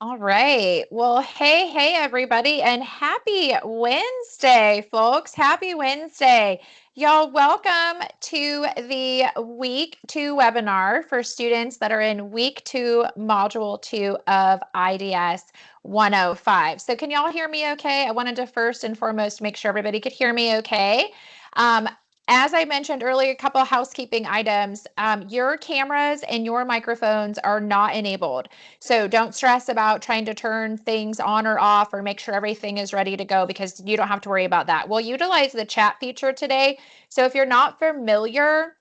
All right. Well, hey, everybody, and happy Wednesday, folks. Happy Wednesday. Y'all, welcome to the week 2 webinar for students that are in week 2, module 2 of IDS 105. So can y'all hear me okay? I wanted to first and foremost make sure everybody could hear me okay. Um, as I mentioned earlier, a couple of housekeeping items. Your cameras and your microphones are not enabled. So don't stress about trying to turn things on or off or make sure everything is ready to go because you don't have to worry about that. We'll utilize the chat feature today. So if you're not familiar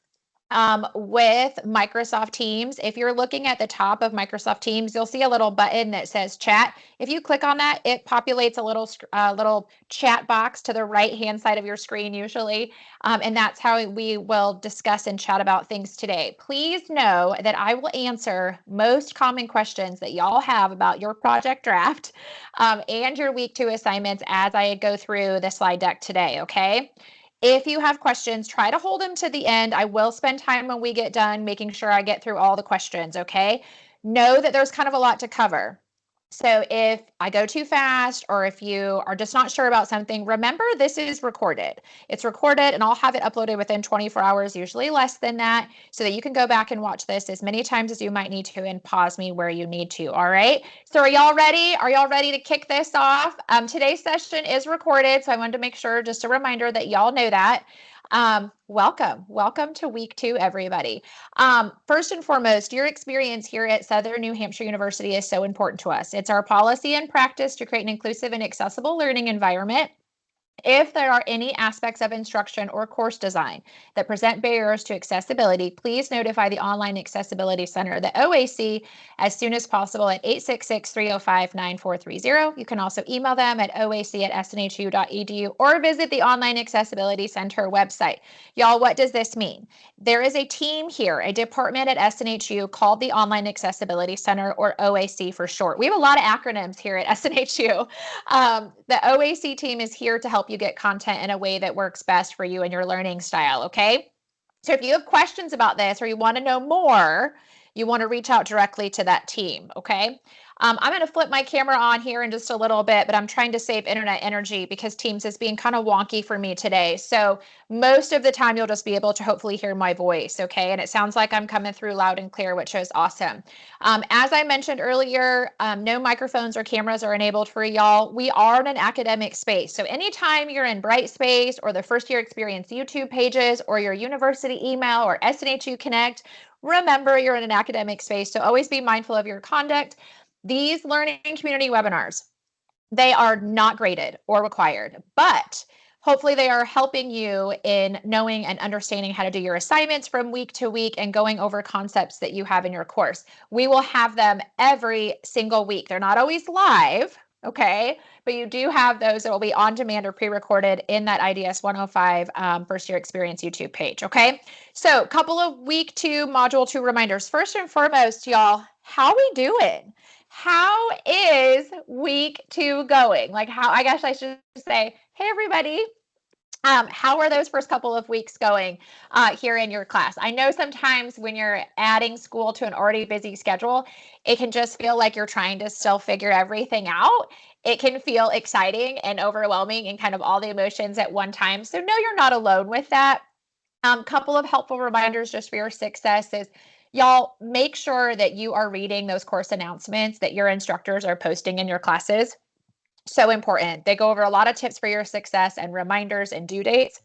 with Microsoft Teams, if you're looking at the top of Microsoft Teams, you'll see a little button that says chat. If you click on that, it populates a little chat box to the right-hand side of your screen usually, and that's how we will discuss and chat about things today. Please know that I will answer most common questions that y'all have about your project draft and your week 2 assignments as I go through the slide deck today, okay? If you have questions, try to hold them to the end. I will spend time when we get done making sure I get through all the questions, okay? Know that there's kind of a lot to cover. So if I go too fast or if you are just not sure about something, remember this is recorded. It's recorded and I'll have it uploaded within 24 hours, usually less than that, so that you can go back and watch this as many times as you might need to and pause me where you need to, all right? So are y'all ready? Are y'all ready to kick this off? Today's session is recorded, so I wanted to make sure, just a reminder that y'all know that. Welcome to week 2, everybody. First and foremost, your experience here at Southern New Hampshire University is so important to us. It's our policy and practice to create an inclusive and accessible learning environment. If there are any aspects of instruction or course design that present barriers to accessibility, please notify the Online Accessibility Center, the OAC, as soon as possible at 866-305-9430. You can also email them at oac@snhu.edu or visit the Online Accessibility Center website. Y'all, what does this mean? There is a team here, a department at SNHU called the Online Accessibility Center, or OAC for short. We have a lot of acronyms here at SNHU. The OAC team is here to help you get content in a way that works best for you and your learning style, okay? So if you have questions about this or you want to know more, you want to reach out directly to that team, okay? I'm going to flip my camera on here in just a little bit, but I'm trying to save internet energy because Teams is being kind of wonky for me today. So most of the time you'll just be able to hopefully hear my voice, okay? And it sounds like I'm coming through loud and clear, which is awesome. As I mentioned earlier, no microphones or cameras are enabled for y'all. We are in an academic space. So anytime you're in Brightspace or the First Year Experience YouTube pages or your university email or SNHU Connect, remember you're in an academic space. So always be mindful of your conduct. These learning community webinars, they are not graded or required, but hopefully they are helping you in knowing and understanding how to do your assignments from week to week and going over concepts that you have in your course. We will have them every single week. They're not always live, okay? But you do have those that will be on demand or pre-recorded in that IDS 105 First Year Experience YouTube page, okay? So a couple of week 2, module 2 reminders. First and foremost, y'all, how we doing? How is week 2 going? Like I guess I should say, hey, everybody. How are those first couple of weeks going here in your class? I know sometimes when you're adding school to an already busy schedule, it can just feel like you're trying to still figure everything out. It can feel exciting and overwhelming and kind of all the emotions at one time. So no, you're not alone with that. Couple of helpful reminders just for your success is, y'all, make sure that you are reading those course announcements that your instructors are posting in your classes. So important. They go over a lot of tips for your success and reminders and due dates.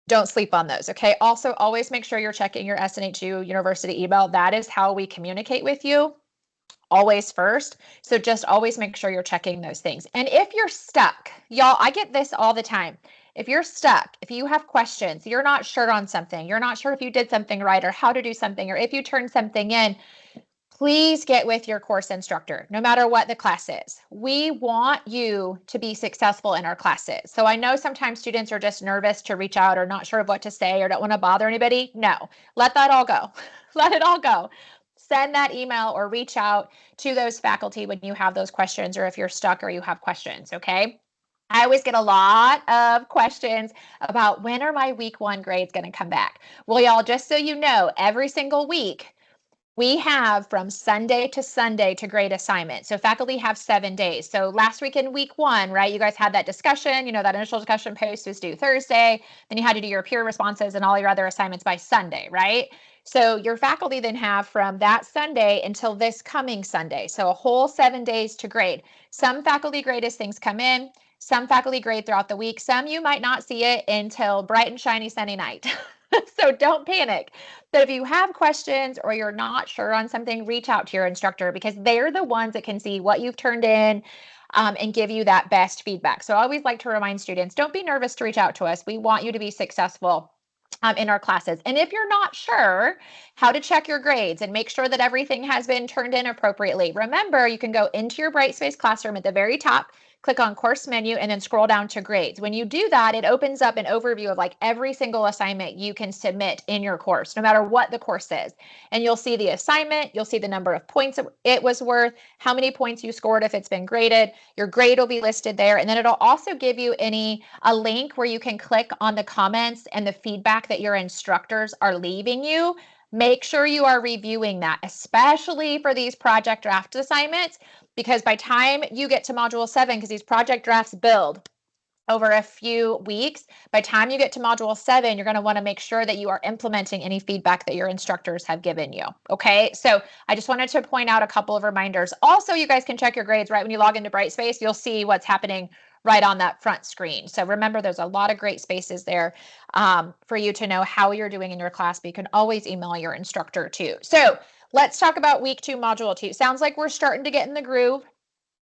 Don't sleep on those, okay? Also, always make sure you're checking your SNHU University email. That is how we communicate with you, always first. So just always make sure you're checking those things. And if you're stuck, y'all, I get this all the time. If you're stuck, if you have questions, you're not sure on something, you're not sure if you did something right or how to do something, or if you turned something in, please get with your course instructor, no matter what the class is. We want you to be successful in our classes. So I know sometimes students are just nervous to reach out or not sure of what to say or don't want to bother anybody. No, let that all go. Let it all go. Send that email or reach out to those faculty when you have those questions or if you're stuck or you have questions, okay? I always get a lot of questions about when are my week 1 grades going to come back? Well, y'all, just so you know, every single week, We have from Sunday to Sunday to grade assignments. So faculty have 7 days. So last week in week 1, right, you guys had that discussion, that initial discussion post was due Thursday. Then you had to do your peer responses and all your other assignments by Sunday, right? So your faculty then have from that Sunday until this coming Sunday. So a whole 7 days to grade. Some faculty grade as things come in. Some faculty grade throughout the week. Some you might not see it until bright and shiny sunny night. So don't panic. But if you have questions or you're not sure on something, reach out to your instructor because they're the ones that can see what you've turned in and give you that best feedback. So I always like to remind students, don't be nervous to reach out to us. We want you to be successful in our classes. And if you're not sure how to check your grades and make sure that everything has been turned in appropriately, remember you can go into your Brightspace classroom at the very top, click on course menu, and then scroll down to grades. When you do that, it opens up an overview of like every single assignment you can submit in your course, no matter what the course is. And you'll see the assignment, you'll see the number of points it was worth, how many points you scored if it's been graded, your grade will be listed there. And then it'll also give you a link where you can click on the comments and the feedback that your instructors are leaving you. Make sure you are reviewing that, especially for these project draft assignments, because by time you get to module 7, because these project drafts build over a few weeks, by time you get to module 7, you're going to want to make sure that you are implementing any feedback that your instructors have given you. Okay, so I just wanted to point out a couple of reminders. Also, you guys can check your grades right when you log into Brightspace. You'll see what's happening right on that front screen. So remember, there's a lot of great spaces there for you to know how you're doing in your class, but you can always email your instructor too. So let's talk about week 2, module 2. Sounds like we're starting to get in the groove.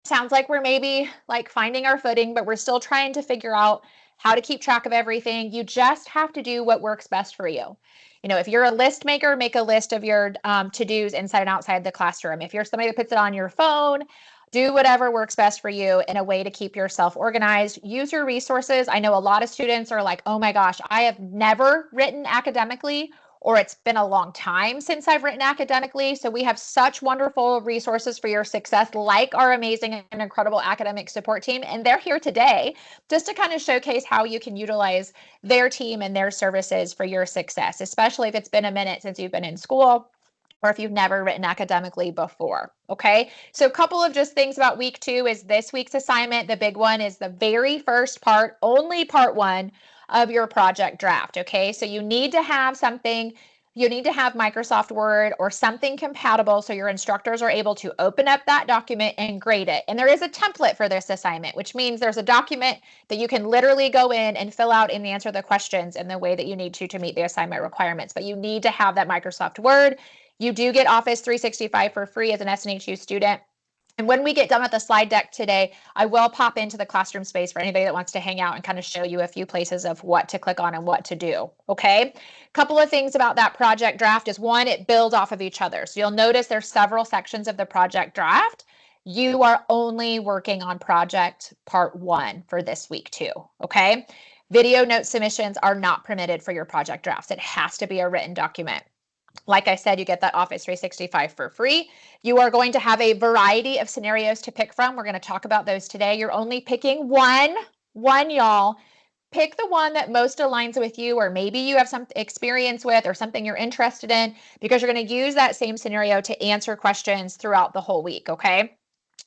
Sounds like we're maybe like finding our footing, but we're still trying to figure out how to keep track of everything. You just have to do what works best for you. If you're a list maker, make a list of your to-dos inside and outside the classroom. If you're somebody that puts it on your phone, do whatever works best for you in a way to keep yourself organized. Use your resources. I know a lot of students are like, oh my gosh, I have never written academically, or it's been a long time since I've written academically. So we have such wonderful resources for your success, like our amazing and incredible academic support team. And they're here today just to kind of showcase how you can utilize their team and their services for your success, especially if it's been a minute since you've been in school or if you've never written academically before. Okay, so a couple of just things about week 2 is this week's assignment. The big one is the very first part, only part 1 of your project draft. Okay, so you need to have something, you need to have Microsoft Word or something compatible so your instructors are able to open up that document and grade it. And there is a template for this assignment, which means there's a document that you can literally go in and fill out and answer the questions in the way that you need to meet the assignment requirements. But you need to have that Microsoft Word. You do get Office 365 for free as an SNHU student. And when we get done with the slide deck today, I will pop into the classroom space for anybody that wants to hang out and kind of show you a few places of what to click on and what to do. Okay. A couple of things about that project draft is one, it builds off of each other. So you'll notice there's several sections of the project draft. You are only working on project part 1 for this week too. Okay. Video note submissions are not permitted for your project drafts. It has to be a written document. Like I said, you get that Office 365 for free. You are going to have a variety of scenarios to pick from. We're going to talk about those today. You're only picking one, y'all. Pick the one that most aligns with you, or maybe you have some experience with or something you're interested in, because you're going to use that same scenario to answer questions throughout the whole week, okay?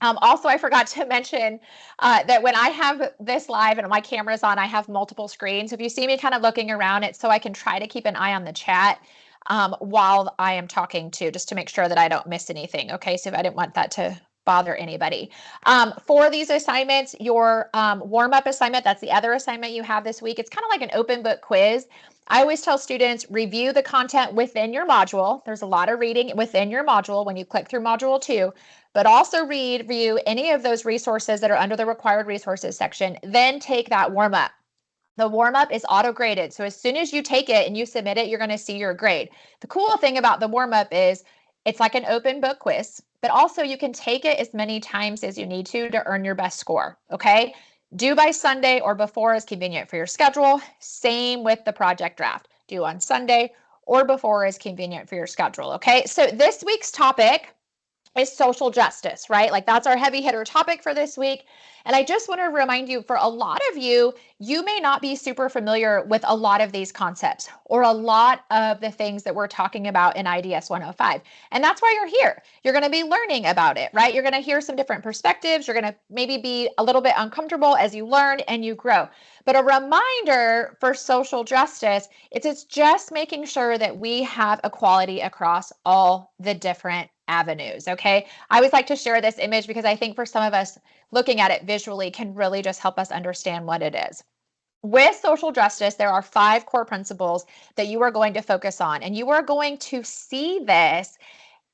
Also, I forgot to mention that when I have this live and my camera's on, I have multiple screens. If you see me kind of looking around, it's so I can try to keep an eye on the chat while I am talking too, just to make sure that I don't miss anything. Okay, so if I didn't want that to bother anybody. For these assignments, your warm-up assignment, that's the other assignment you have this week. It's kind of like an open book quiz. I always tell students, review the content within your module. There's a lot of reading within your module when you click through module 2, but also review any of those resources that are under the required resources section, then take that warm-up. The warm-up is auto-graded. So as soon as you take it and you submit it, you're going to see your grade. The cool thing about the warm-up is it's like an open book quiz, but also you can take it as many times as you need to earn your best score. Okay. Due by Sunday or before is convenient for your schedule. Same with the project draft. Due on Sunday or before is convenient for your schedule. Okay. So this week's topic is social justice, right? Like that's our heavy hitter topic for this week. And I just want to remind you, for a lot of you, you may not be super familiar with a lot of these concepts or a lot of the things that we're talking about in IDS 105. And that's why you're here. You're going to be learning about it, right? You're going to hear some different perspectives. You're going to maybe be a little bit uncomfortable as you learn and you grow. But a reminder for social justice, it's just making sure that we have equality across all the different avenues. Okay. I always like to share this image because I think for some of us, looking at it visually can really just help us understand what it is. With social justice, there are 5 core principles that you are going to focus on, and you are going to see this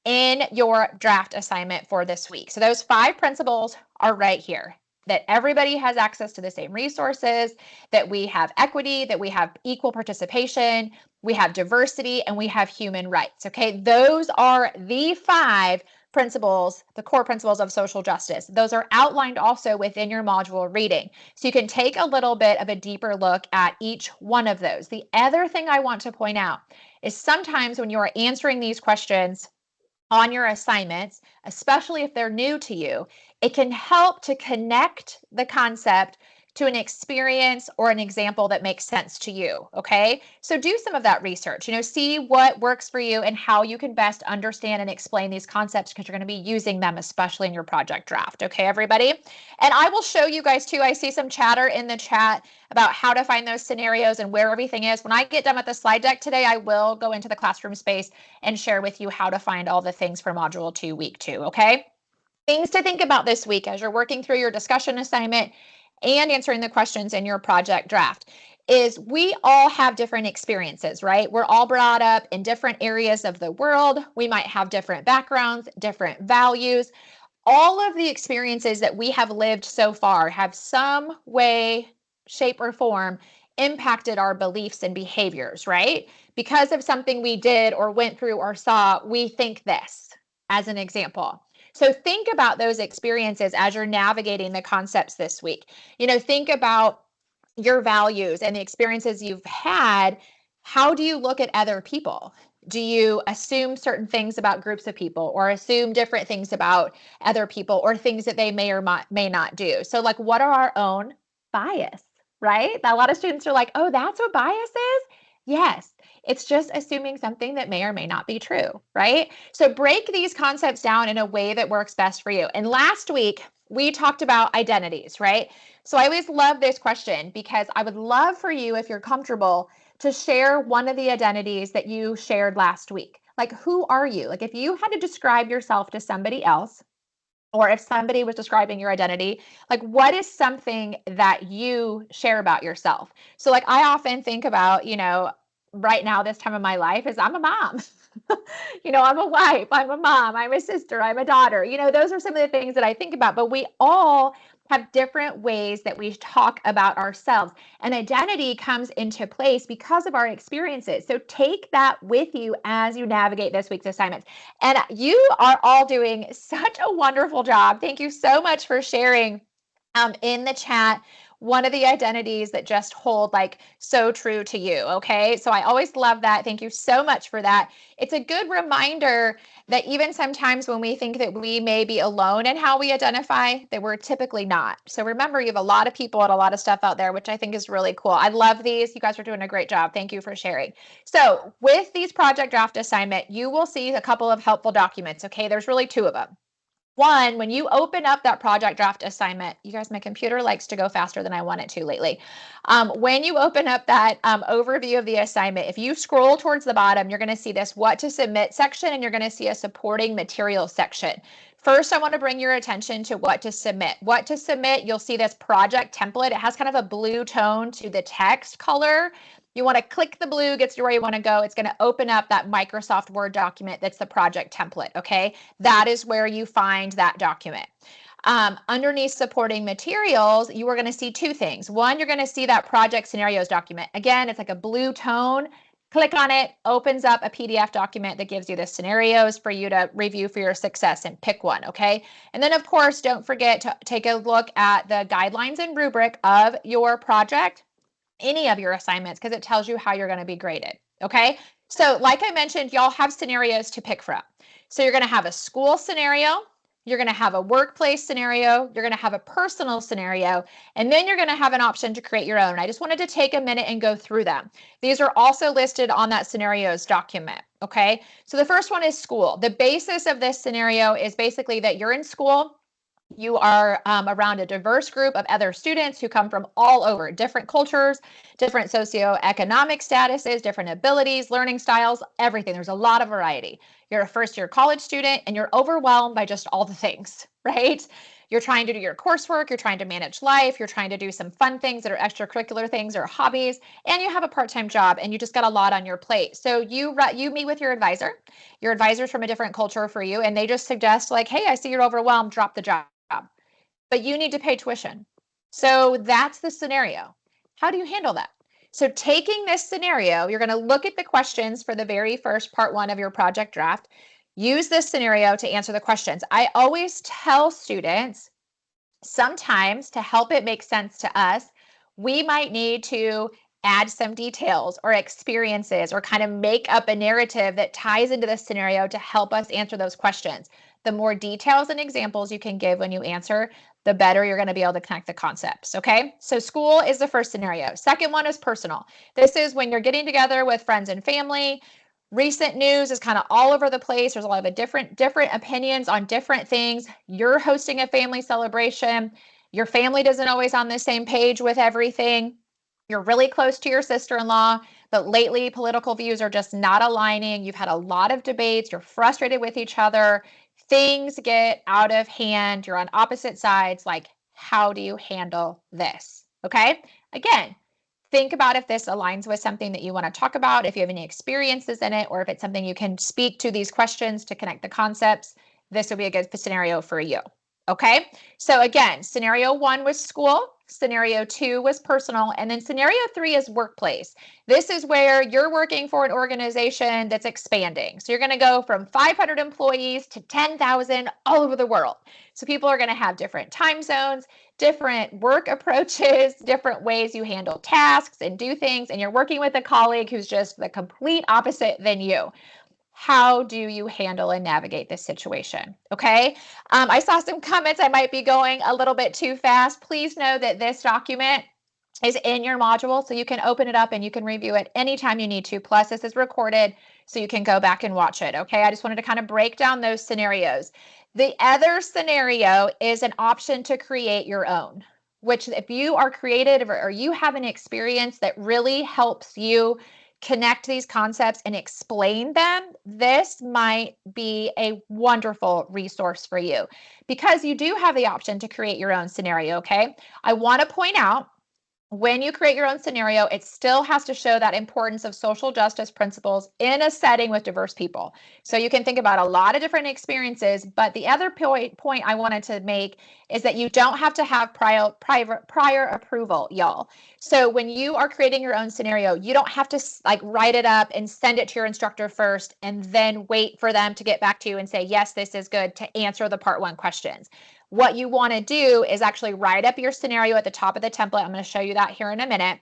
in your draft assignment for this week. So those 5 principles are right here. That everybody has access to the same resources, that we have equity, that we have equal participation, we have diversity, and we have human rights. Okay, those are the 5 principles, the core principles of social justice. Those are outlined also within your module reading. So you can take a little bit of a deeper look at each one of those. The other thing I want to point out is sometimes when you are answering these questions on your assignments, especially if they're new to you, it can help to connect the concept to an experience or an example that makes sense to you, okay? So do some of that research, see what works for you and how you can best understand and explain these concepts, because you're going to be using them, especially in your project draft, okay, everybody? And I will show you guys too. I see some chatter in the chat about how to find those scenarios and where everything is. When I get done with the slide deck today, I will go into the classroom space and share with you how to find all the things for Module 2, Week 2, okay? Things to think about this week as you're working through your discussion assignment and answering the questions in your project draft is we all have different experiences, right? We're all brought up in different areas of the world. We might have different backgrounds, different values. All of the experiences that we have lived so far have some way, shape, or form impacted our beliefs and behaviors, right? Because of something we did or went through or saw, we think this, as an example. So think about those experiences as you're navigating the concepts this week. Think about your values and the experiences you've had. How do you look at other people? Do you assume certain things about groups of people, or assume different things about other people, or things that they may or may not do? So like, what are our own bias, right? A lot of students are like, oh, that's what bias is? Yes, it's just assuming something that may or may not be true, right? So break these concepts down in a way that works best for you. And last week, we talked about identities, right? So I always love this question because I would love for you, if you're comfortable, to share one of the identities that you shared last week. Like, who are you? Like, if you had to describe yourself to somebody else, or if somebody was describing your identity, like, what is something that you share about yourself? So like, I often think about, right now, this time of my life, is I'm a mom. I'm a wife, I'm a mom, I'm a sister, I'm a daughter. Those are some of the things that I think about, but we all have different ways that we talk about ourselves. And identity comes into place because of our experiences. So take that with you as you navigate this week's assignments. And you are all doing such a wonderful job. Thank you so much for sharing in the chat one of the identities that just hold like so true to you. Okay. So I always love that. Thank you so much for that. It's a good reminder that even sometimes when we think that we may be alone in how we identify, that we're typically not. So remember, you have a lot of people and a lot of stuff out there, which I think is really cool. I love these. You guys are doing a great job. Thank you for sharing. So with these project draft assignment, you will see a couple of helpful documents. Okay. There's really 2 of them. One, when you open up that project draft assignment, you guys, my computer likes to go faster than I want it to lately. When you open up that overview of the assignment, if you scroll towards the bottom, you're going to see this what to submit section, and you're going to see a supporting materials section. First, I want to bring your attention to what to submit. What to submit, you'll see this project template. It has kind of a blue tone to the text color. You want to click the blue, gets you where you want to go. It's going to open up that Microsoft Word document that's the project template, okay? That is where you find that document. Underneath supporting materials, you are going to see 2 things. One, you're going to see that project scenarios document. Again, it's like a blue tone. Click on it, opens up a PDF document that gives you the scenarios for you to review for your success and pick one, okay? And then, of course, don't forget to take a look at the guidelines and rubric of your project, any of your assignments, because it tells you how you're going to be graded. Okay. So like I mentioned, y'all have scenarios to pick from. So you're going to have a school scenario, you're going to have a workplace scenario, you're going to have a personal scenario, and then you're going to have an option to create your own. I just wanted to take a minute and go through them. These are also listed on that scenarios document, okay? So the first one is school. The basis of this scenario is basically that you're in school. You are around a diverse group of other students who come from all over, different cultures, different socioeconomic statuses, different abilities, learning styles, everything. There's a lot of variety. You're a first-year college student and you're overwhelmed by just all the things, right? You're trying to do your coursework, you're trying to manage life, you're trying to do some fun things that are extracurricular things or hobbies, and you have a part-time job and you just got a lot on your plate. So you meet with your advisor. Your advisor's from a different culture for you, and they just suggest like, hey, I see you're overwhelmed, drop the job. But you need to pay tuition. So that's the scenario. How do you handle that? So taking this scenario, you're going to look at the questions for the very first part 1 of your project draft. Use this scenario to answer the questions. I always tell students, sometimes to help it make sense to us, we might need to add some details or experiences or kind of make up a narrative that ties into this scenario to help us answer those questions. The more details and examples you can give when you answer, the better you're going to be able to connect the concepts, okay? So school is the first scenario. Second one is personal. This is when you're getting together with friends and family. Recent news is kind of all over the place. There's a lot of different opinions on different things. You're hosting a family celebration. Your family doesn't always on the same page with everything. You're really close to your sister-in-law, but lately political views are just not aligning. You've had a lot of debates. You're frustrated with each other. Things get out of hand. You're on opposite sides. Like, how do you handle this? Okay. Again, think about if this aligns with something that you want to talk about, if you have any experiences in it, or if it's something you can speak to these questions to connect the concepts. This would be a good scenario for you. Okay. So again, scenario 1 was school. Scenario 2 was personal. And then scenario 3 is workplace. This is where you're working for an organization that's expanding. So you're going to go from 500 employees to 10,000 all over the world. So people are going to have different time zones, different work approaches, different ways you handle tasks and do things. And you're working with a colleague who's just the complete opposite than you. How do you handle and navigate this situation? Okay. I saw some comments. I might be going a little bit too fast. Please know that this document is in your module, so you can open it up and you can review it anytime you need to. Plus, this is recorded, so you can go back and watch it. Okay. I just wanted to kind of break down those scenarios. The other scenario is an option to create your own, which if you are creative or you have an experience that really helps you connect these concepts and explain them, this might be a wonderful resource for you because you do have the option to create your own scenario, okay? I want to point out, when you create your own scenario, it still has to show that importance of social justice principles in a setting with diverse people. So you can think about a lot of different experiences, but the other point I wanted to make is that you don't have to have prior approval, y'all. So when you are creating your own scenario, you don't have to like write it up and send it to your instructor first and then wait for them to get back to you and say, yes, this is good to answer the part 1 questions. What you want to do is actually write up your scenario at the top of the template. I'm going to show you that here in a minute.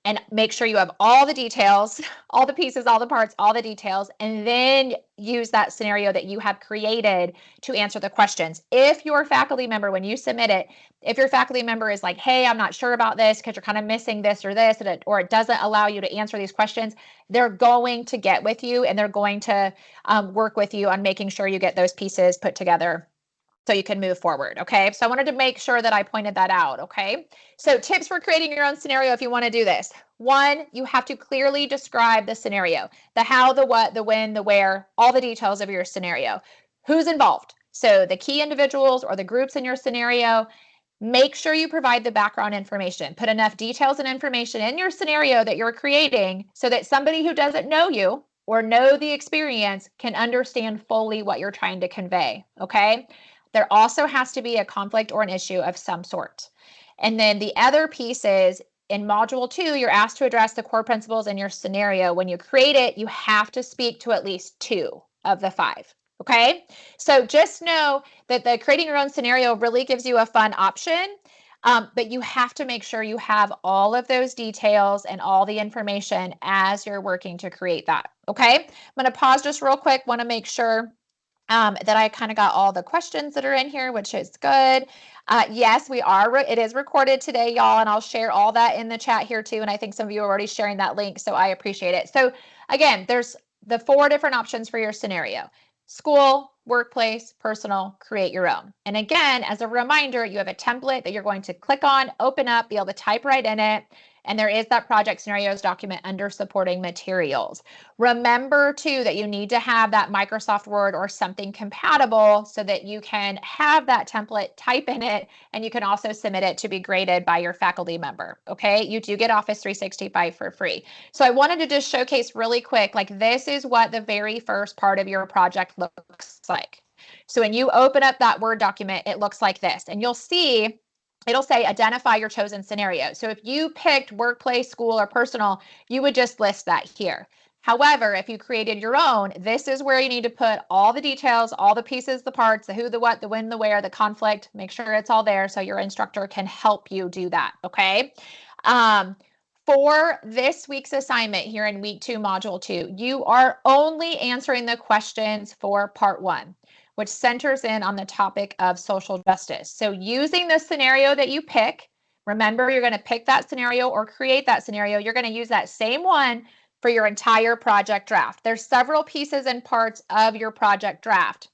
And make sure you have all the details, all the pieces, all the parts, all the details, and then use that scenario that you have created to answer the questions. If your faculty member, when you submit it, if your faculty member is like, hey, I'm not sure about this because you're kind of missing this, or it doesn't allow you to answer these questions, they're going to get with you and they're going to work with you on making sure you get those pieces put together so you can move forward. Okay. So I wanted to make sure that I pointed that out. Okay. So tips for creating your own scenario if you want to do this. 1, you have to clearly describe the scenario, the how, the what, the when, the where, all the details of your scenario. Who's involved? So the key individuals or the groups in your scenario. Make sure you provide the background information. Put enough details and information in your scenario that you're creating so that somebody who doesn't know you or know the experience can understand fully what you're trying to convey. Okay. There also has to be a conflict or an issue of some sort. And then the other piece is in module 2, you're asked to address the core principles in your scenario. When you create it, you have to speak to at least 2 of the 5. Okay. So just know that the creating your own scenario really gives you a fun option. But you have to make sure you have all of those details and all the information as you're working to create that. Okay. I'm going to pause just real quick. Want to make sure that I kind of got all the questions that are in here, which is good. Yes, it is recorded today, y'all, and I'll share all that in the chat here too. And I think some of you are already sharing that link, so I appreciate it. So again, there's the 4 different options for your scenario: school, workplace, personal, create your own. And again, as a reminder, you have a template that you're going to click on, open up, be able to type right in it. And there is that project scenarios document under supporting materials. Remember too that you need to have that Microsoft Word or something compatible so that you can have that template, type in it, and you can also submit it to be graded by your faculty member. Okay, you do get Office 365 for free. So I wanted to just showcase really quick, like this is what the very first part of your project looks like. So when you open up that Word document, it looks like this, and you'll see it'll say identify your chosen scenario. So if you picked workplace, school, or personal, you would just list that here. However, if you created your own, this is where you need to put all the details, all the pieces, the parts, the who, the what, the when, the where, the conflict. Make sure it's all there so your instructor can help you do that, okay? For this week's assignment here in week 2, module 2, you are only answering the questions for part 1, which centers in on the topic of social justice. So using the scenario that you pick, remember you're going to pick that scenario or create that scenario. You're going to use that same one for your entire project draft. There's several pieces and parts of your project draft.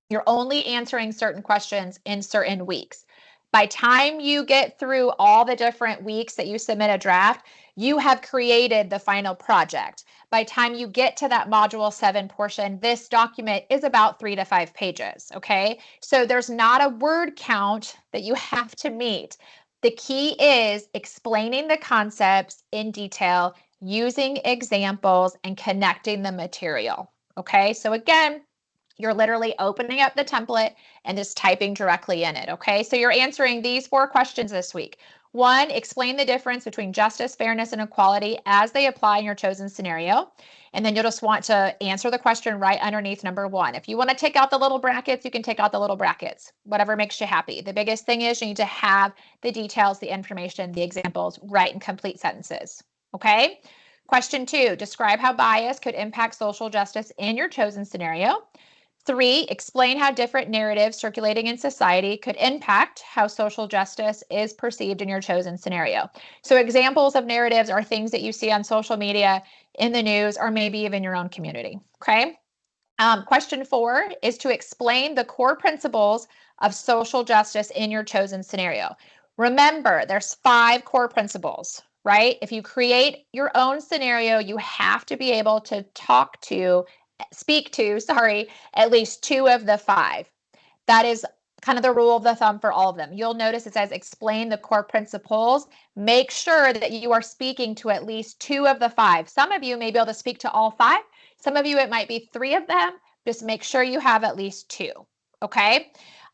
You're only answering certain questions in certain weeks. By time you get through all the different weeks that you submit a draft, you have created the final project. By time you get to that module 7 portion, this document is about 3 to 5 pages, okay? So there's not a word count that you have to meet. The key is explaining the concepts in detail, using examples, and connecting the material, okay? So again, you're literally opening up the template and just typing directly in it, okay? So you're answering these 4 questions this week. 1, explain the difference between justice, fairness, and equality as they apply in your chosen scenario. And then you'll just want to answer the question right underneath number 1. If you want to take out the little brackets, you can take out the little brackets, whatever makes you happy. The biggest thing is you need to have the details, the information, the examples right in complete sentences, okay? Question 2, describe how bias could impact social justice in your chosen scenario. 3, explain how different narratives circulating in society could impact how social justice is perceived in your chosen scenario. So examples of narratives are things that you see on social media, in the news, or maybe even your own community, okay? Question 4 is to explain the core principles of social justice in your chosen scenario. Remember, there's 5 core principles, right? If you create your own scenario, you have to be able to speak to, at least 2 of the 5. That is kind of the rule of the thumb for all of them. You'll notice it says explain the core principles. Make sure that you are speaking to at least 2 of the 5. Some of you may be able to speak to all 5. Some of you, it might be 3 of them. Just make sure you have at least 2, okay?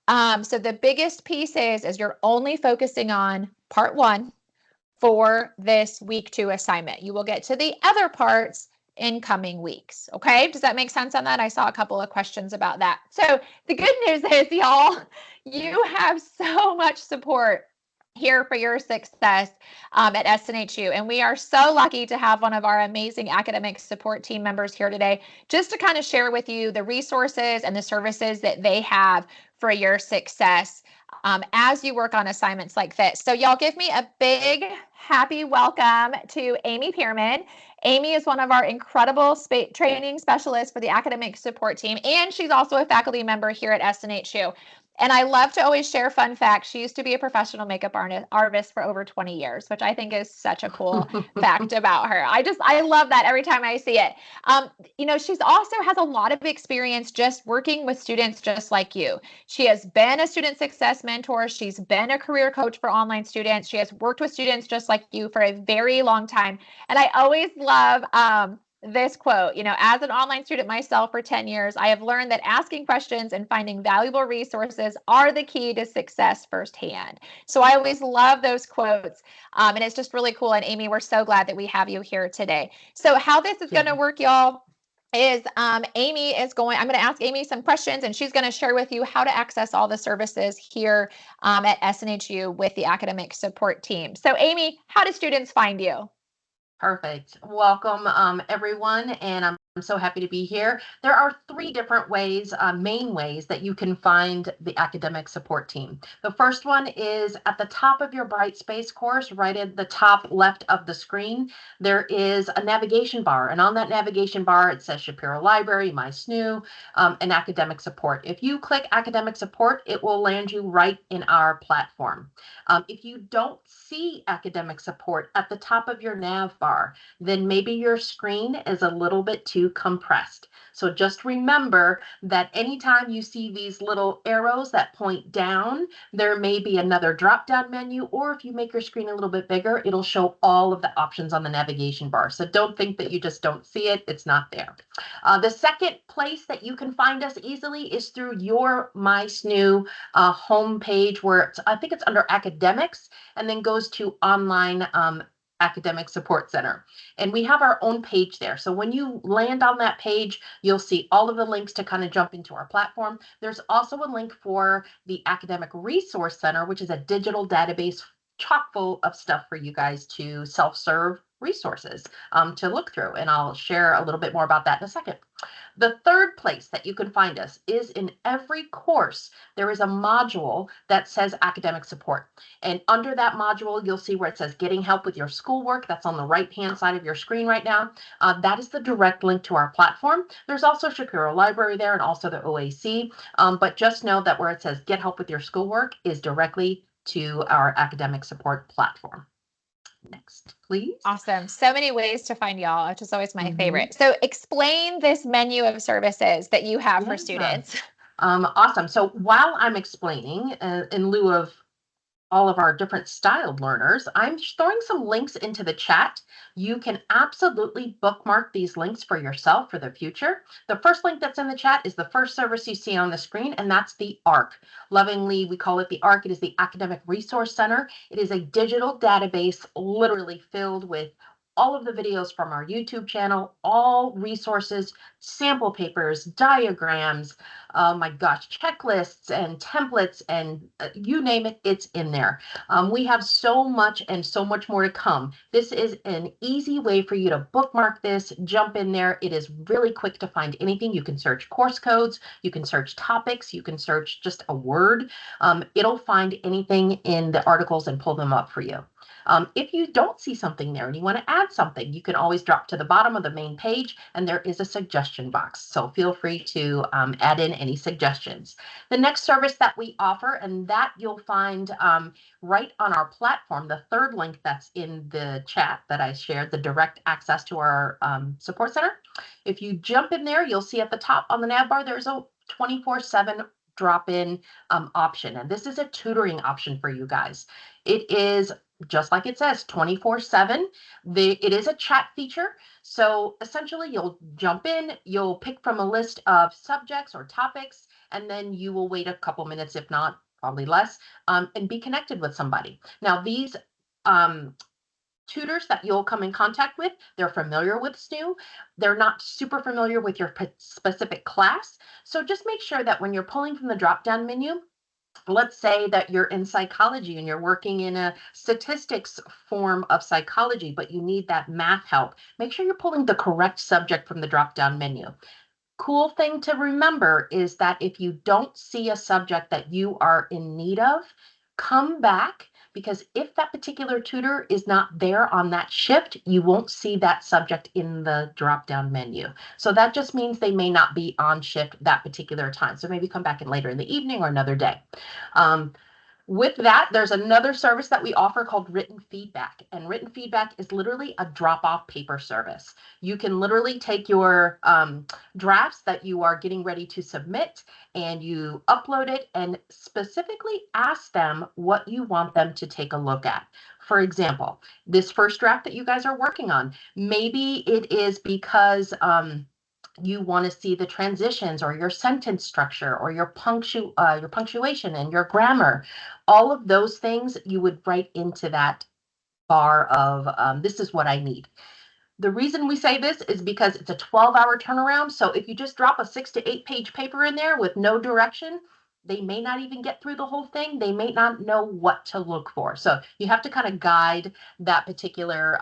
So the biggest piece is you're only focusing on part 1 for this week 2 assignment. You will get to the other parts in coming weeks. Okay, does that make sense on that? I saw a couple of questions about that. So the good news is, y'all, you have so much support here for your success at SNHU. And we are so lucky to have one of our amazing academic support team members here today, just to kind of share with you the resources and the services that they have for your success as you work on assignments like this. So y'all give me a big happy welcome to Amy Pearman. Amy is one of our incredible training specialists for the academic support team, and she's also a faculty member here at SNHU. And I love to always share fun facts. She used to be a professional makeup artist for over 20 years, which I think is such a cool fact about her. I love that every time I see it. She's also has a lot of experience just working with students just like you. She has been a student success mentor. She's been a career coach for online students. She has worked with students just like you for a very long time. And I always love this quote, as an online student myself for 10 years, I have learned that asking questions and finding valuable resources are the key to success firsthand. So I always love those quotes. And it's just really cool. And Amy, we're so glad that we have you here today. So how this is going to work, y'all, is I'm going to ask Amy some questions, and she's going to share with you how to access all the services here at SNHU with the academic support team. So Amy, how do students find you? Perfect. Welcome, everyone. And I'm I'm so happy to be here. There are three different ways, main ways that you can find the academic support team. The first one is at the top of your Brightspace course, right at the top left of the screen, there is a navigation bar. And on that navigation bar, it says Shapiro Library, My SNU, and academic support. If you click academic support, it will land you right in our platform. If you don't see academic support at the top of your nav bar, then maybe your screen is a little bit too compressed. So just remember that anytime you see these little arrows that point down, there may be another drop-down menu, or if you make your screen a little bit bigger, it'll show all of the options on the navigation bar. So don't think that you just don't see it. It's not there. The second place that you can find us easily is through your My SNU homepage, where I think it's under academics, and then goes to online academic support center. And we have our own page there. So when you land on that page, you'll see all of the links to kind of jump into our platform. There's also a link for the Academic Resource Center, which is a digital database chock full of stuff for you guys to self-serve resources to look through. And I'll share a little bit more about that in a second. The third place that you can find us is in every course, there is a module that says academic support. And under that module, you'll see where it says getting help with your schoolwork. That's on the right-hand side of your screen right now. That is the direct link to our platform. There's also Shapiro Library there and also the OAC. But just know that where it says get help with your schoolwork is directly to our academic support platform. Next, please. Awesome. So many ways to find y'all, which is always my favorite. So explain this menu of services that you have for students. Awesome. So while I'm explaining, in lieu of all of our different styled learners, I'm throwing some links into the chat. You can absolutely bookmark these links for yourself for the future. The first link that's in the chat is the first service you see on the screen, and that's the ARC. Lovingly, we call it the ARC. It is the Academic Resource Center. It is a digital database literally filled with all of the videos from our YouTube channel, all resources, sample papers, diagrams, oh my gosh, checklists and templates and you name it, it's in there. We have so much and so much more to come. This is an easy way for you to bookmark this, jump in there. It is really quick to find anything. You can search course codes, you can search topics, you can search just a word. It'll find anything in the articles and pull them up for you. If you don't see something there and you want to add something, you can always drop to the bottom of the main page and there is a suggestion box. So feel free to add in any suggestions. The next service that we offer, and that you'll find right on our platform, the third link that's in the chat that I shared, the direct access to our support center. If you jump in there, you'll see at the top on the nav bar, there's a 24/7 drop-in option. And this is a tutoring option for you guys. It is just like it says, 24/7. It is a chat feature. So essentially you'll jump in, you'll pick from a list of subjects or topics, and then you will wait a couple minutes, if not probably less, and be connected with somebody. Now these tutors that you'll come in contact with, they're familiar with SNU. They're not super familiar with your specific class. So just make sure that when you're pulling from the drop-down menu, let's say that you're in psychology and you're working in a statistics form of psychology, but you need that math help. Make sure you're pulling the correct subject from the drop-down menu. Cool thing to remember is that if you don't see a subject that you are in need of, come back, because if that particular tutor is not there on that shift, you won't see that subject in the drop-down menu. So that just means they may not be on shift that particular time. So maybe come back in later in the evening or another day. With that, there's another service that we offer called written feedback. And written feedback is literally a drop-off paper service. You can literally take your drafts that you are getting ready to submit and you upload it and specifically ask them what you want them to take a look at. For example, this first draft that you guys are working on, maybe it is because you want to see the transitions or your sentence structure or your punctuation and your grammar. All of those things you would write into that bar of this is what I need. The reason we say this is because it's a 12-hour turnaround. So if you just drop a 6 to 8 page paper in there with no direction, They may not even get through the whole thing. They may not know what to look for. So you have to kind of guide that particular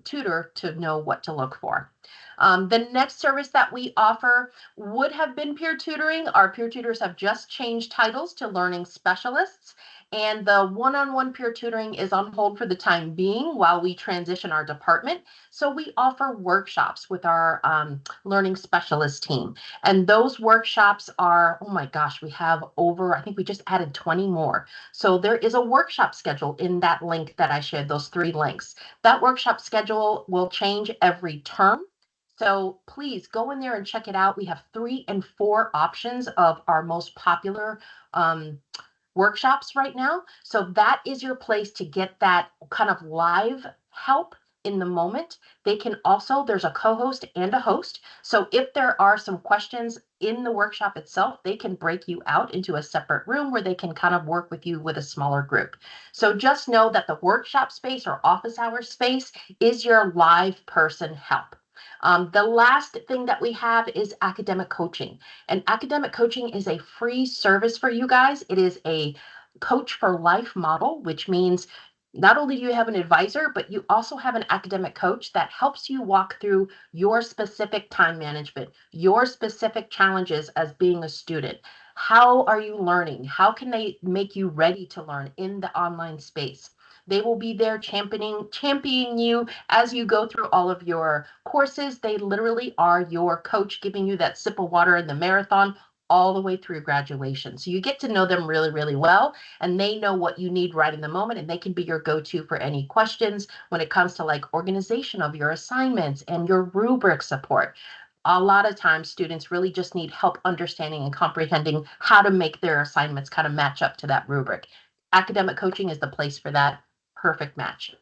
tutor to know what to look for. The next service that we offer would have been peer tutoring. Our peer tutors have just changed titles to learning specialists. And the one-on-one peer tutoring is on hold for the time being while we transition our department. So we offer workshops with our learning specialist team. And those workshops are, oh my gosh, we have over, I think we just added 20 more. So there is a workshop schedule in that link that I shared, those 3 links. That workshop schedule will change every term. So please go in there and check it out. We have 3 and 4 options of our most popular workshops right now. So that is your place to get that kind of live help in the moment. They can also, there's a co-host and a host. So if there are some questions in the workshop itself, they can break you out into a separate room where they can kind of work with you with a smaller group. So just know that the workshop space or office hour space is your live person help. The last thing that we have is academic coaching. And academic coaching is a free service for you guys. It is a coach for life model, which means not only do you have an advisor, but you also have an academic coach that helps you walk through your specific time management, your specific challenges as being a student. How are you learning? How can they make you ready to learn in the online space? They will be there championing you as you go through all of your courses. They literally are your coach, giving you that sip of water in the marathon all the way through graduation. So you get to know them really, really well, and they know what you need right in the moment, and they can be your go-to for any questions when it comes to like organization of your assignments and your rubric support. A lot of times students really just need help understanding and comprehending how to make their assignments kind of match up to that rubric. Academic coaching is the place for that. Perfect match.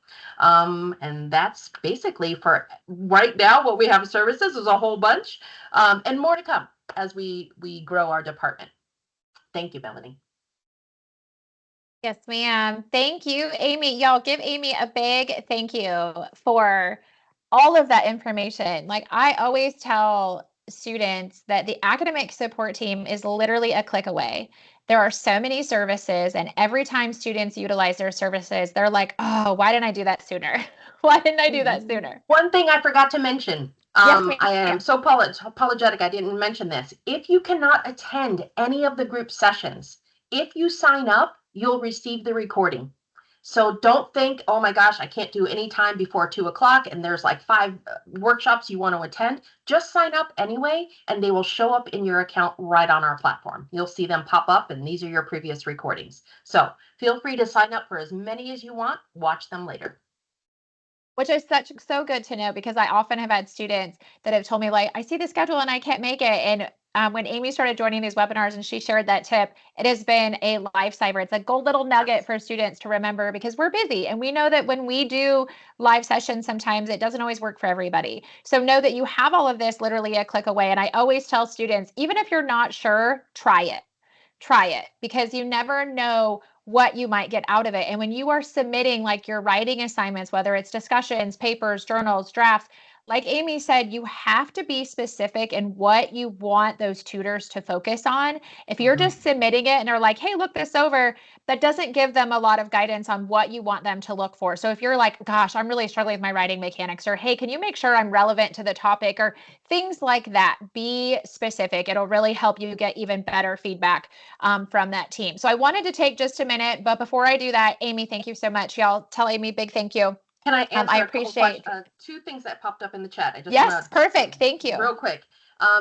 And that's basically for right now what we have services is a whole bunch, and more to come as we grow our department. Thank you, Melanie. Yes, ma'am. Thank you, Amy. Y'all give Amy a big thank you for all of that information. Like I always tell students that the academic support team is literally a click away. There are so many services, and every time students utilize their services, they're like, oh, why didn't I do that sooner? Why didn't I do that sooner? One thing I forgot to mention. Yes, ma'am. I am so apologetic I didn't mention this. If you cannot attend any of the group sessions, if you sign up, you'll receive the recording. So don't think, oh my gosh, I can't do any time before 2 o'clock and there's like 5 workshops you want to attend. Just sign up anyway, and they will show up in your account right on our platform. You'll see them pop up, and these are your previous recordings. So feel free to sign up for as many as you want. Watch them later. Which is so good to know, because I often have had students that have told me, like, I see the schedule and I can't make it. And when Amy started joining these webinars and she shared that tip, it has been a lifesaver. It's a gold little nugget for students to remember, because we're busy and we know that when we do live sessions, sometimes it doesn't always work for everybody. So know that you have all of this literally a click away. And I always tell students, even if you're not sure, try it. Try it, because you never know what you might get out of it. And when you are submitting like your writing assignments, whether it's discussions, papers, journals, drafts, like Amy said, you have to be specific in what you want those tutors to focus on. If you're just submitting it and they're like, hey, look this over, that doesn't give them a lot of guidance on what you want them to look for. So if you're like, gosh, I'm really struggling with my writing mechanics, or hey, can you make sure I'm relevant to the topic, or things like that, be specific. It'll really help you get even better feedback from that team. So I wanted to take just a minute, but before I do that, Amy, thank you so much. Y'all tell Amy big thank you. Can I answer I a couple appreciate questions? 2 things that popped up in the chat. I just Yes, want to perfect. Thank you. real quick.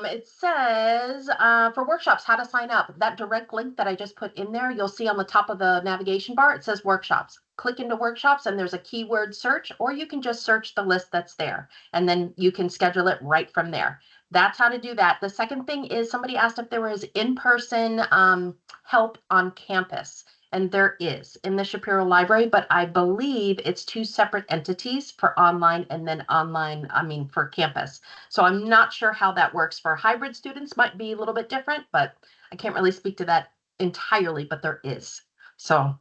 It says for workshops, how to sign up. That direct link that I just put in there, you'll see on the top of the navigation bar, it says workshops. Click into workshops and there's a keyword search, or you can just search the list that's there, and then you can schedule it right from there. That's how to do that. The second thing is, somebody asked if there was in-person help on campus. And there is in the Shapiro Library, but I believe it's 2 separate entities for online and then online, for campus. So I'm not sure how that works for hybrid students. Might be a little bit different, but I can't really speak to that entirely, but there is. So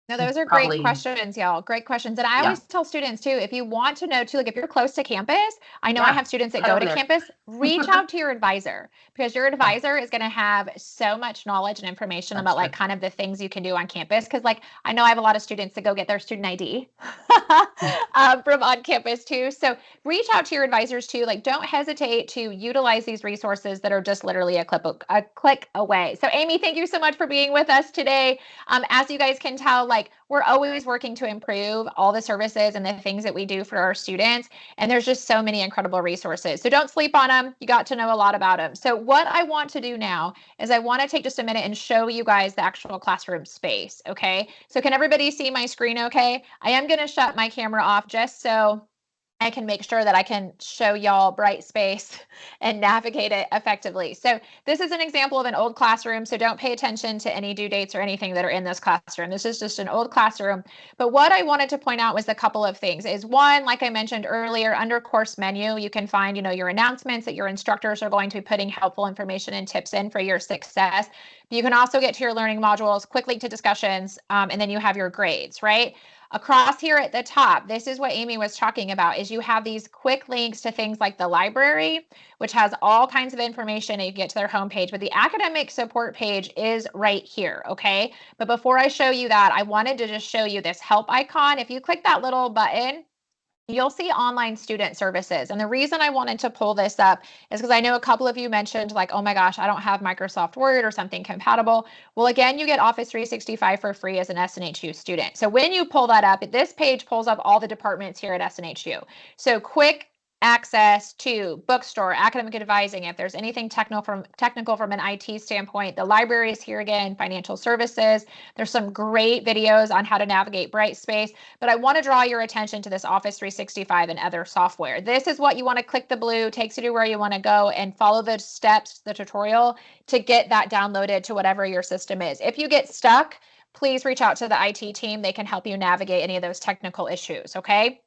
No, those are great Probably, questions, y'all. Great questions. And I yeah, always tell students too, if you want to know too, like if you're close to campus, I know I yeah, have students that head go over to there. campus, reach out to your advisor because your Yeah, advisor is going to have so much knowledge and information that's about true. like kind of the things you can do on campus. Cause like I know I have a lot of students that go get their student ID Yeah. from on campus too. So reach out to your advisors too. Like don't hesitate to utilize these resources that are just literally a click away. So Amy, thank you so much for being with us today. As you guys can tell, like we're always working to improve all the services and the things that we do for our students. And there's just so many incredible resources. So don't sleep on them. You got to know a lot about them. So what I want to do now is I want to take just a minute and show you guys the actual classroom space. Okay. So can everybody see my screen okay? I am going to shut my camera off just so I can make sure that I can show y'all Brightspace and navigate it effectively. So this is an example of an old classroom. So don't pay attention to any due dates or anything that are in this classroom. This is just an old classroom. But what I wanted to point out was a couple of things is one, like I mentioned earlier, under course menu, you can find, your announcements that your instructors are going to be putting helpful information and tips in for your success. You can also get to your learning modules, quick link to discussions, and then you have your grades, right? Across here at the top, this is what Amy was talking about, is you have these quick links to things like the library, which has all kinds of information and you get to their homepage, but the academic support page is right here, okay? But before I show you that, I wanted to just show you this help icon. If you click that little button, you'll see online student services. And the reason I wanted to pull this up is because I know a couple of you mentioned like, oh my gosh, I don't have Microsoft Word or something compatible. Well, again, you get Office 365 for free as an SNHU student. So when you pull that up, this page pulls up all the departments here at SNHU. So quick access to bookstore, academic advising, if there's anything technical from an IT standpoint, the library is here again, financial services. There's some great videos on how to navigate Brightspace. But I want to draw your attention to this Office 365 and other software. This is what you want to click the blue, takes you to where you want to go and follow the steps, the tutorial to get that downloaded to whatever your system is. If you get stuck, please reach out to the IT team. They can help you navigate any of those technical issues, okay?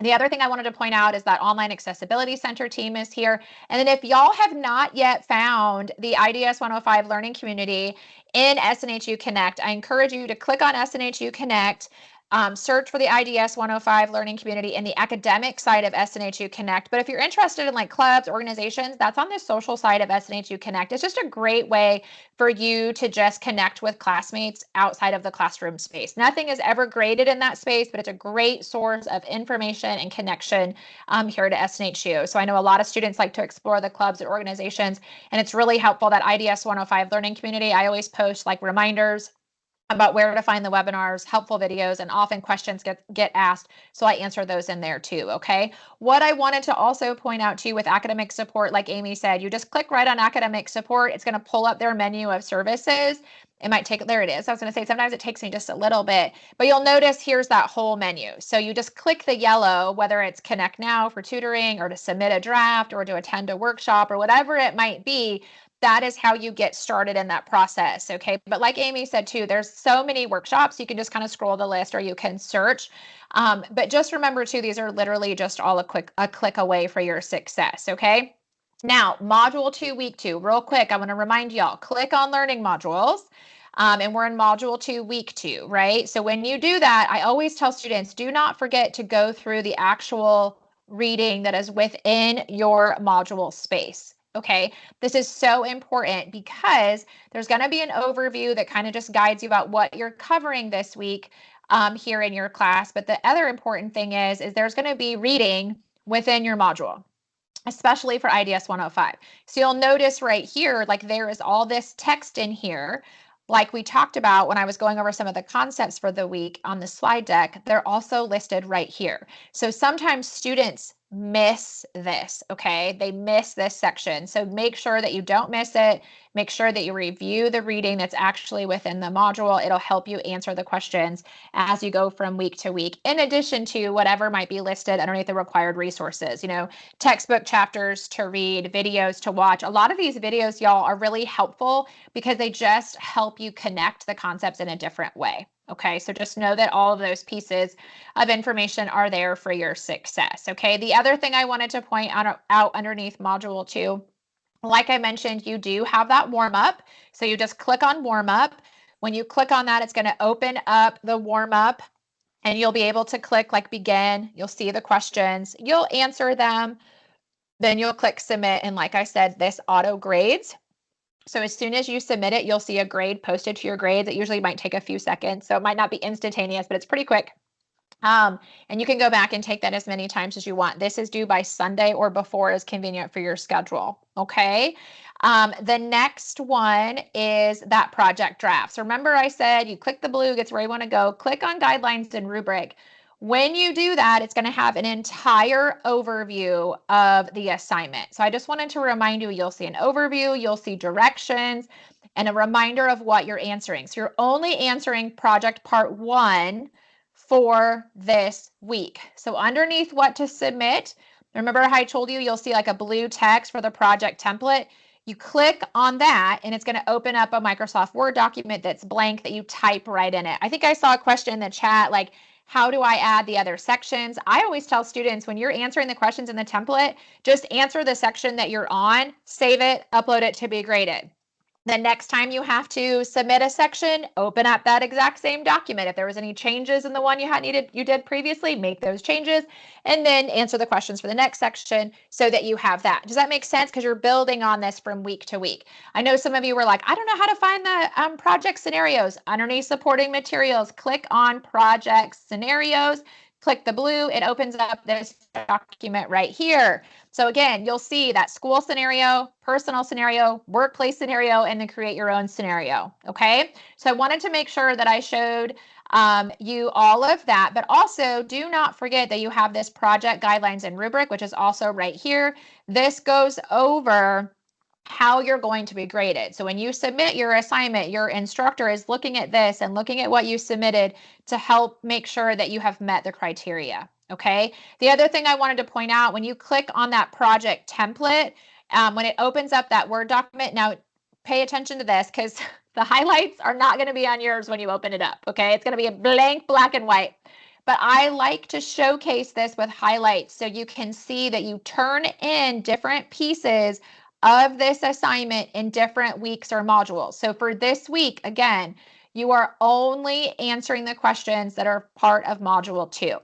The other thing I wanted to point out is that Online Accessibility Center team is here. And then if y'all have not yet found the IDS 105 learning community in SNHU Connect, I encourage you to click on SNHU Connect, search for the IDS 105 learning community in the academic side of SNHU Connect. But if you're interested in like clubs, organizations, that's on the social side of SNHU Connect. It's just a great way for you to just connect with classmates outside of the classroom space. Nothing is ever graded in that space, but it's a great source of information and connection here at SNHU. So I know a lot of students like to explore the clubs and organizations, and it's really helpful that IDS 105 learning community. I always post like reminders about where to find the webinars, helpful videos, and often questions get asked. So I answer those in there too, okay? What I wanted to also point out to you with academic support, like Amy said, you just click right on academic support. It's gonna pull up their menu of services. It might take, there it is. I was gonna say, sometimes it takes me just a little bit, but you'll notice here's that whole menu. So you just click the yellow, whether it's Connect Now for tutoring or to submit a draft or to attend a workshop or whatever it might be, that is how you get started in that process. Okay. But like Amy said too, there's so many workshops. You can just kind of scroll the list or you can search. But just remember too, these are literally just all a click away for your success. Okay. Now, module 2, week 2, real quick. I want to remind y'all, click on learning modules. And we're in module 2, week 2, right? So when you do that, I always tell students, do not forget to go through the actual reading that is within your module space. Okay, this is so important because there's going to be an overview that kind of just guides you about what you're covering this week here in your class. But the other important thing is there's going to be reading within your module, especially for IDS 105. So you'll notice right here, like there is all this text in here. Like we talked about when I was going over some of the concepts for the week on the slide deck, they're also listed right here. So sometimes students miss this, okay? They miss this section. So make sure that you don't miss it. Make sure that you review the reading that's actually within the module. It'll help you answer the questions as you go from week to week, in addition to whatever might be listed underneath the required resources, textbook chapters to read, videos to watch. A lot of these videos, y'all, are really helpful because they just help you connect the concepts in a different way. Okay, so just know that all of those pieces of information are there for your success. Okay, the other thing I wanted to point out underneath module 2, like I mentioned, you do have that warm up. So you just click on warm up. When you click on that, it's going to open up the warm up and you'll be able to click like begin. You'll see the questions, you'll answer them, then you'll click submit. And like I said, this auto grades. So as soon as you submit it, you'll see a grade posted to your grades. It usually might take a few seconds. So it might not be instantaneous, but it's pretty quick. And you can go back and take that as many times as you want. This is due by Sunday or before is convenient for your schedule. Okay. The next one is that project draft. So remember I said you click the blue, gets where you want to go, click on guidelines and rubric. When you do that, it's going to have an entire overview of the assignment. So I just wanted to remind you, you'll see an overview, you'll see directions, and a reminder of what you're answering. So you're only answering project part 1 for this week. So underneath what to submit, remember how I told you you'll see like a blue text for the project template? You click on that and it's going to open up a Microsoft Word document that's blank that you type right in it. I think I saw a question in the chat like, how do I add the other sections? I always tell students when you're answering the questions in the template, just answer the section that you're on, save it, upload it to be graded. The next time you have to submit a section, open up that exact same document. If there was any changes in the one you did previously, make those changes and then answer the questions for the next section so that you have that. Does that make sense? Because you're building on this from week to week. I know some of you were like, I don't know how to find the project scenarios. Underneath supporting materials, click on project scenarios. Click the blue, it opens up this document right here. So again, you'll see that school scenario, personal scenario, workplace scenario, and then create your own scenario, okay? So I wanted to make sure that I showed you all of that, but also do not forget that you have this project guidelines and rubric, which is also right here. This goes over how you're going to be graded. So when you submit your assignment, your instructor is looking at this and looking at what you submitted to help make sure that you have met the criteria. Okay. The other thing I wanted to point out, when you click on that project template, when it opens up that Word document, now pay attention to this because the highlights are not going to be on yours when you open it up. Okay. It's going to be a blank black and white. But I like to showcase this with highlights so you can see that you turn in different pieces of this assignment in different weeks or modules. So for this week, again, you are only answering the questions that are part of module 2.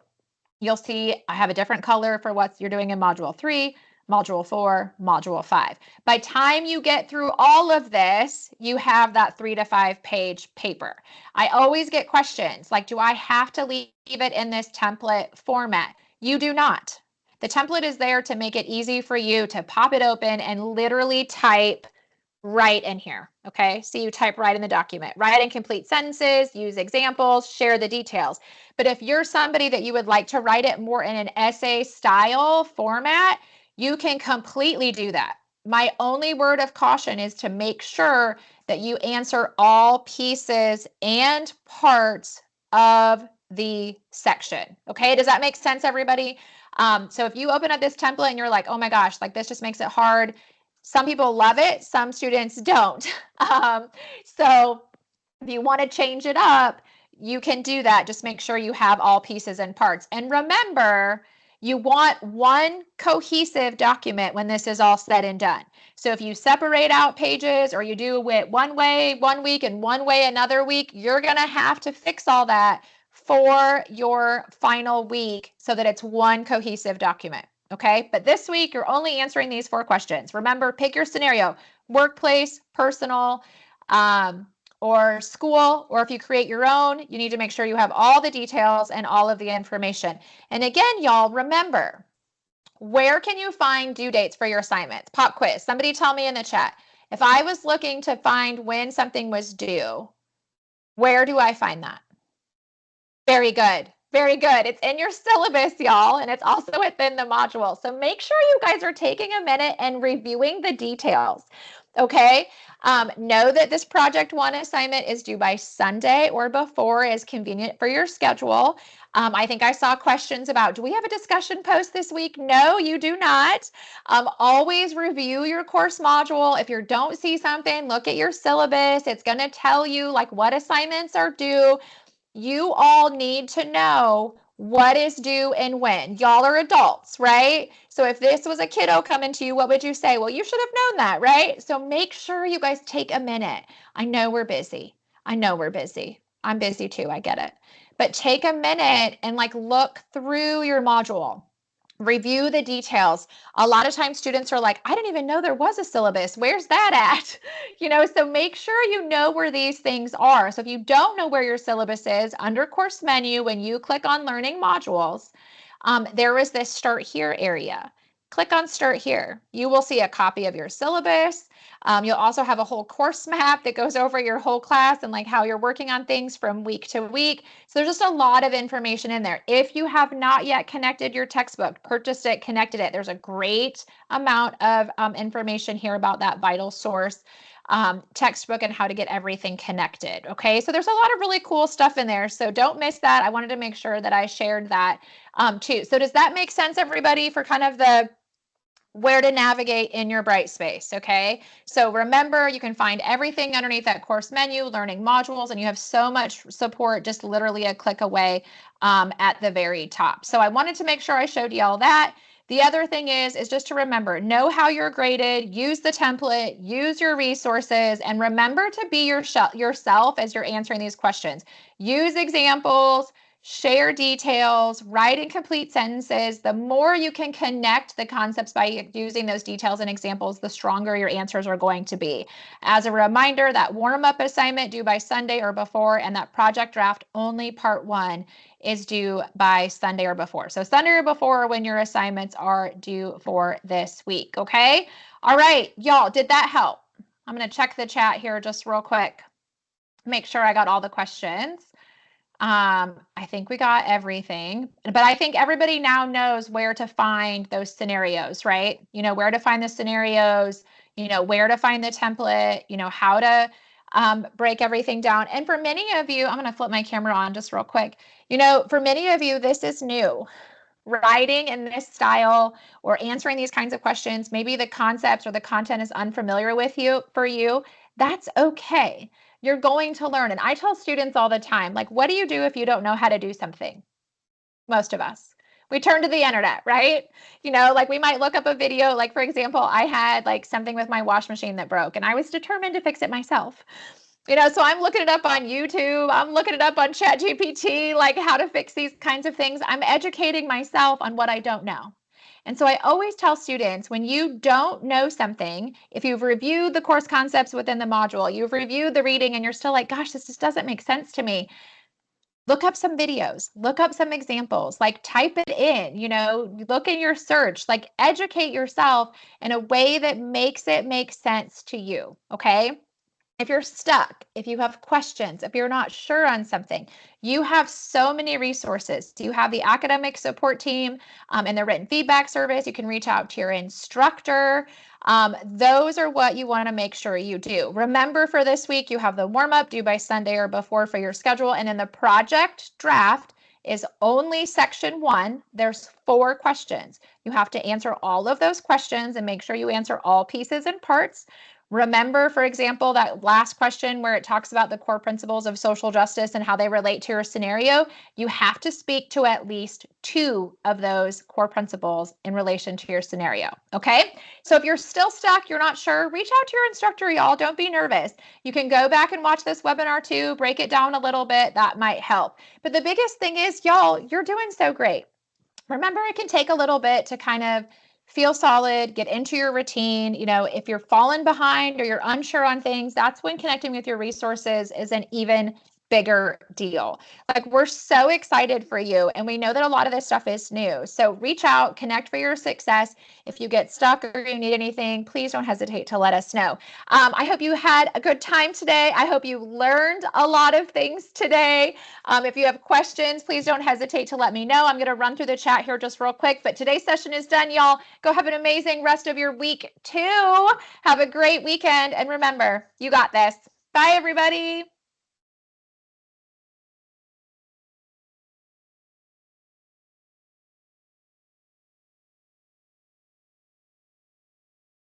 You'll see I have a different color for what you're doing in module 3, module 4, module 5. By time you get through all of this, you have that 3 to 5 page paper. I always get questions like, do I have to leave it in this template format? You do not. The template is there to make it easy for you to pop it open and literally type right in here. Okay, so you type right in the document, write in complete sentences, use examples, share the details. But if you're somebody that you would like to write it more in an essay style format, you can completely do that. My only word of caution is to make sure that you answer all pieces and parts of the section. Okay, does that make sense, everybody? So if you open up this template and you're like, oh my gosh, like this just makes it hard. Some people love it, some students don't. So if you want to change it up, you can do that. Just make sure you have all pieces and parts. And remember, you want one cohesive document when this is all said and done. So if you separate out pages or you do it one way one week and one way another week, you're going to have to fix all that for your final week so that it's one cohesive document. Okay, but this week you're only answering these 4 questions. Remember, pick your scenario, workplace, personal, or school, or if you create your own, you need to make sure you have all the details and all of the information. And again, y'all, remember, where can you find due dates for your assignments? Pop quiz. Somebody tell me in the chat. If I was looking to find when something was due, where do I find that? Very good. Very good. It's in your syllabus, y'all, and it's also within the module. So make sure you guys are taking a minute and reviewing the details. Okay. Know that this project 1 assignment is due by Sunday or before is convenient for your schedule. I think I saw questions about, do we have a discussion post this week? No, you do not. Always review your course module. If you don't see something, look at your syllabus. It's going to tell you like what assignments are due. You all need to know what is due and when. Y'all are adults, right? So if this was a kiddo coming to you, what would you say? Well, you should have known that, right? So make sure you guys take a minute. I know we're busy. I know we're busy. I'm busy too. I get it. But take a minute and like look through your module. Review the details. A lot of times students are like, I didn't even know there was a syllabus. Where's that at? So make sure you know where these things are. So if you don't know where your syllabus is, under course menu, when you click on learning modules, there is this start here area. Click on start here. You will see a copy of your syllabus. You'll also have a whole course map that goes over your whole class and like how you're working on things from week to week. So there's just a lot of information in there. If you have not yet connected your textbook, purchased it, connected it, there's a great amount of information here about that vital source textbook and how to get everything connected. Okay, so there's a lot of really cool stuff in there. So don't miss that. I wanted to make sure that I shared that too. So does that make sense, everybody, for kind of the where to navigate in your Brightspace, okay? So remember, you can find everything underneath that course menu, learning modules, and you have so much support just literally a click away at the very top. So I wanted to make sure I showed you all that. The other thing is just to remember, know how you're graded, use the template, use your resources, and remember to be yourself as you're answering these questions. Use examples, share details, write in complete sentences. The more you can connect the concepts by using those details and examples, the stronger your answers are going to be. As a reminder, that warm-up assignment due by Sunday or before, and that project draft only part 1 is due by Sunday or before. So Sunday or before when your assignments are due for this week, okay? All right, y'all, did that help? I'm going to check the chat here just real quick. Make sure I got all the questions. I think we got everything, but I think everybody now knows where to find those scenarios, right? Where to find the scenarios, where to find the template, how to break everything down. And for many of you, I'm going to flip my camera on just real quick. For many of you, this is new. Writing in this style or answering these kinds of questions, maybe the concepts or the content is unfamiliar for you, that's okay. You're going to learn. And I tell students all the time, like, what do you do if you don't know how to do something? Most of us. We turn to the internet, right? Like we might look up a video, like for example, I had like something with my wash machine that broke and I was determined to fix it myself. So I'm looking it up on YouTube. I'm looking it up on ChatGPT, like how to fix these kinds of things. I'm educating myself on what I don't know. And so I always tell students, when you don't know something, if you've reviewed the course concepts within the module, you've reviewed the reading and you're still like, gosh, this just doesn't make sense to me. Look up some videos, look up some examples, like type it in, look in your search, like educate yourself in a way that makes it make sense to you. Okay. If you're stuck, if you have questions, if you're not sure on something, you have so many resources. You have the academic support team and the written feedback service. You can reach out to your instructor. Those are what you want to make sure you do. Remember, for this week, you have the warm-up due by Sunday or before for your schedule. And then the project draft is only section 1. There's 4 questions. You have to answer all of those questions and make sure you answer all pieces and parts. Remember, for example, that last question where it talks about the core principles of social justice and how they relate to your scenario. You have to speak to at least 2 of those core principles in relation to your scenario. Okay, so if you're still stuck, you're not sure, reach out to your instructor, y'all. Don't be nervous. You can go back and watch this webinar too, break it down a little bit. That might help. But the biggest thing is, y'all, you're doing so great. Remember, it can take a little bit to kind of feel solid, get into your routine. If you're falling behind or you're unsure on things, that's when connecting with your resources is an even bigger deal. Like, we're so excited for you, and we know that a lot of this stuff is new. So reach out, connect for your success. If you get stuck or you need anything, please don't hesitate to let us know. I hope you had a good time today. I hope you learned a lot of things today. If you have questions, please don't hesitate to let me know. I'm going to run through the chat here just real quick, but today's session is done, y'all. Go have an amazing rest of your week too. Have a great weekend, and remember, you got this. Bye, everybody.